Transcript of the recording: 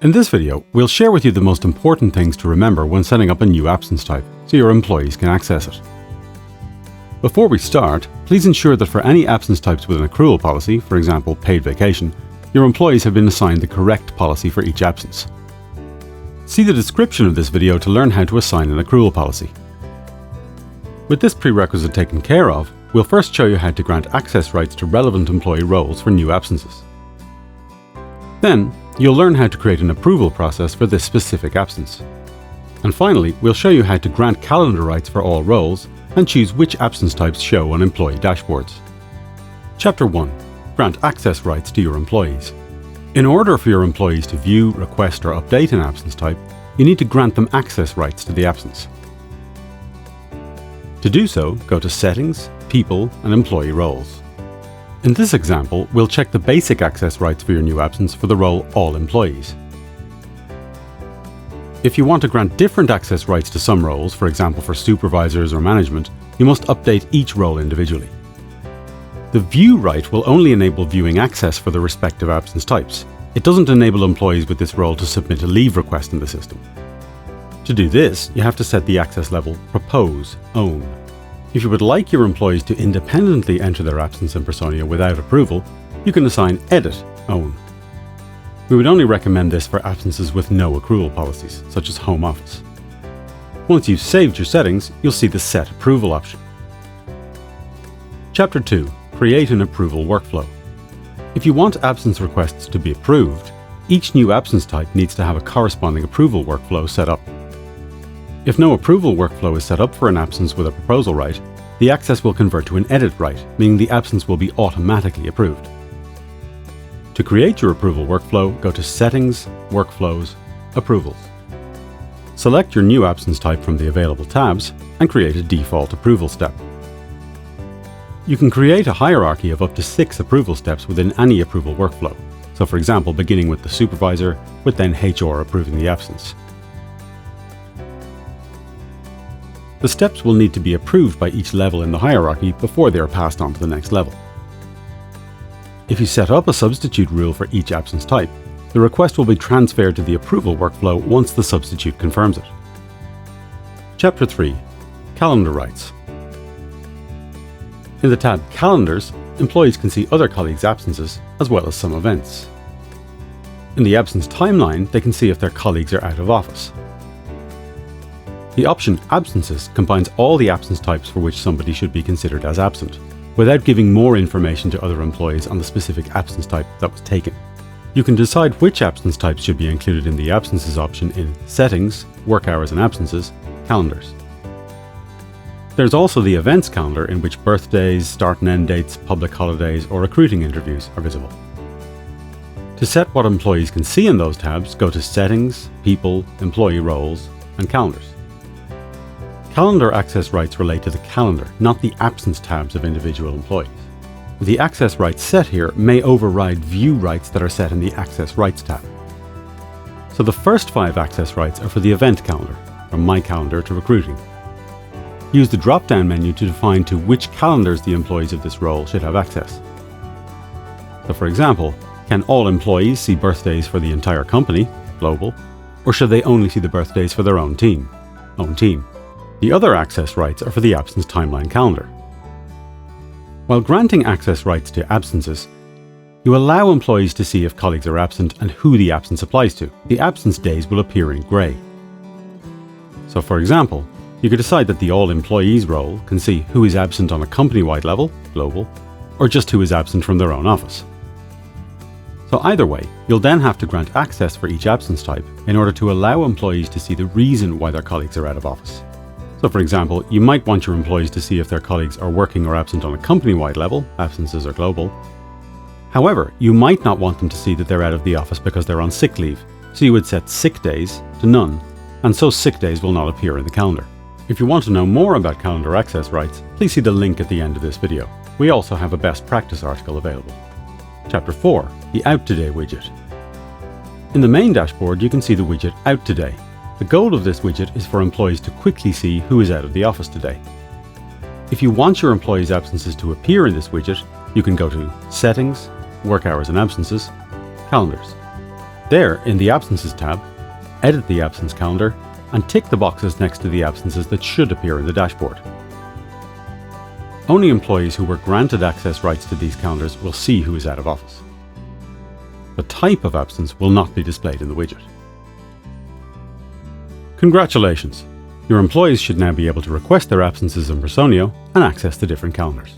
In this video, we'll share with you the most important things to remember when setting up a new absence type so your employees can access it. Before we start, please ensure that for any absence types with an accrual policy, for example paid vacation, your employees have been assigned the correct policy for each absence. See the description of this video to learn how to assign an accrual policy. With this prerequisite taken care of, we'll first show you how to grant access rights to relevant employee roles for new absences. Then, you'll learn how to create an approval process for this specific absence. And finally, we'll show you how to grant calendar rights for all roles and choose which absence types show on employee dashboards. Chapter 1. Grant access rights to your employees. In order for your employees to view, request or update an absence type, you need to grant them access rights to the absence. To do so, go to Settings, People and Employee Roles. In this example, we'll check the basic access rights for your new absence for the role All Employees. If you want to grant different access rights to some roles, for example for supervisors or management, you must update each role individually. The View right will only enable viewing access for the respective absence types. It doesn't enable employees with this role to submit a leave request in the system. To do this, you have to set the access level Propose, Own. If you would like your employees to independently enter their absence in Personia without approval, you can assign Edit, Own. We would only recommend this for absences with no accrual policies, such as home office. Once you've saved your settings, you'll see the Set Approval option. Chapter 2. Create an approval workflow. If you want absence requests to be approved, each new absence type needs to have a corresponding approval workflow set up. If no approval workflow is set up for an absence with a proposal right, the access will convert to an edit right, meaning the absence will be automatically approved. To create your approval workflow, go to Settings, Workflows, Approvals. Select your new absence type from the available tabs and create a default approval step. You can create a hierarchy of up to 6 approval steps within any approval workflow. So for example, beginning with the supervisor, with then HR approving the absence. The steps will need to be approved by each level in the hierarchy before they are passed on to the next level. If you set up a substitute rule for each absence type, the request will be transferred to the approval workflow once the substitute confirms it. Chapter 3. Calendar rights. In the tab Calendars, employees can see other colleagues' absences as well as some events. In the absence timeline, they can see if their colleagues are out of office. The option Absences combines all the absence types for which somebody should be considered as absent, without giving more information to other employees on the specific absence type that was taken. You can decide which absence types should be included in the Absences option in Settings, Work Hours and Absences, Calendars. There's also the Events calendar in which birthdays, start and end dates, public holidays or recruiting interviews are visible. To set what employees can see in those tabs, go to Settings, People, Employee Roles and Calendars. Calendar access rights relate to the calendar, not the absence tabs of individual employees. The access rights set here may override view rights that are set in the Access Rights tab. So the first 5 access rights are for the event calendar, from My Calendar to Recruiting. Use the drop-down menu to define to which calendars the employees of this role should have access. So for example, can all employees see birthdays for the entire company, global, or should they only see the birthdays for their own team, own team? The other access rights are for the absence timeline calendar. While granting access rights to absences, you allow employees to see if colleagues are absent and who the absence applies to. The absence days will appear in grey. So for example, you could decide that the All Employees role can see who is absent on a company-wide level, global, or just who is absent from their own office. So either way, you'll then have to grant access for each absence type in order to allow employees to see the reason why their colleagues are out of office. So for example, you might want your employees to see if their colleagues are working or absent on a company-wide level, absences are global. However, you might not want them to see that they're out of the office because they're on sick leave, so you would set sick days to none, and so sick days will not appear in the calendar. If you want to know more about calendar access rights, please see the link at the end of this video. We also have a best practice article available. Chapter 4. The Out Today widget. In the main dashboard, you can see the widget Out Today. The goal of this widget is for employees to quickly see who is out of the office today. If you want your employees' absences to appear in this widget, you can go to Settings, Work Hours and Absences, Calendars. There, in the Absences tab, edit the absence calendar and tick the boxes next to the absences that should appear in the dashboard. Only employees who were granted access rights to these calendars will see who is out of office. The type of absence will not be displayed in the widget. Congratulations! Your employees should now be able to request their absences in Personio and access the different calendars.